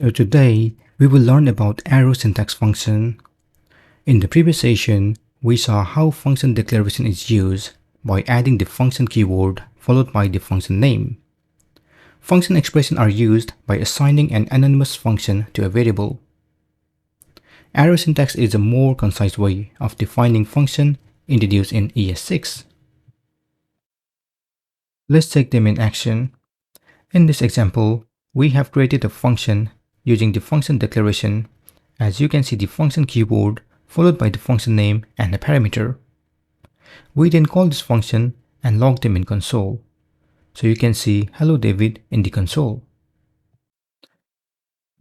So today, we will learn about arrow syntax function. In the previous session, we saw how function declaration is used by adding the function keyword followed by the function name. Function expressions are used by assigning an anonymous function to a variable. Arrow syntax is a more concise way of defining function introduced in ES6. Let's take them in action. In this example, we have created a function using the function declaration. As you can see, the function keyword followed by the function name and a parameter. We then call this function and log them in console. So you can see hello David in the console.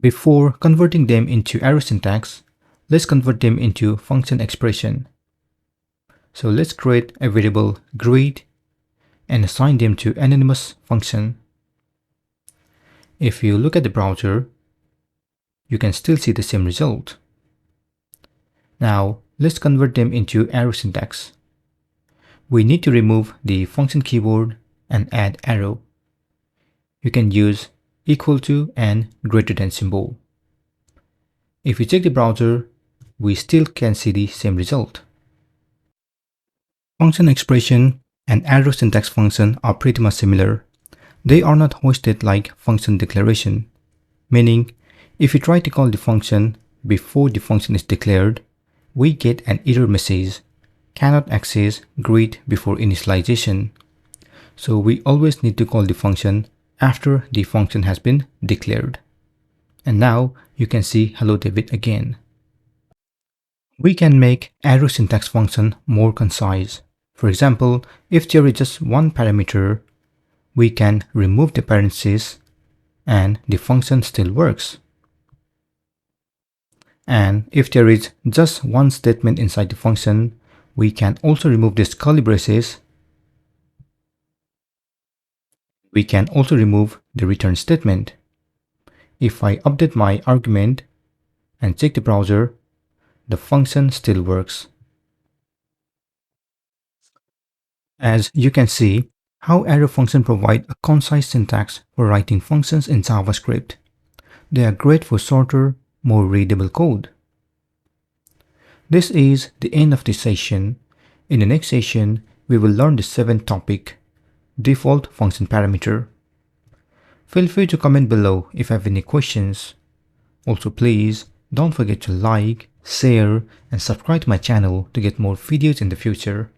Before converting them into arrow syntax, let's convert them into function expression. So let's create a variable greet and assign them to anonymous function. If you look at the browser, you can still see the same result. Now let's convert them into arrow syntax. We need to remove the function keyword and add arrow. You can use equal to and greater than symbol. If you check the browser, we still can see the same result. Function expression and arrow syntax function are pretty much similar. They are not hosted like function declaration, meaning if you try to call the function before the function is declared, we get an error message, cannot access greet before initialization. So we always need to call the function after the function has been declared. And now you can see hello David again. We can make arrow syntax function more concise. For example, if there is just one parameter, we can remove the parentheses and the function still works. And if there is just one statement inside the function, we can also remove these curly braces. We can also remove the return statement. If I update my argument and check the browser, the function still works. As you can see, how arrow functions provide a concise syntax for writing functions in JavaScript. They are great for shorter, more readable code. This is the end of this session. In the next session, we will learn the seventh topic, default function parameter. Feel free to comment below if you have any questions. Also, please don't forget to like, share, and subscribe to my channel to get more videos in the future.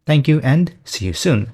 Thank you and see you soon.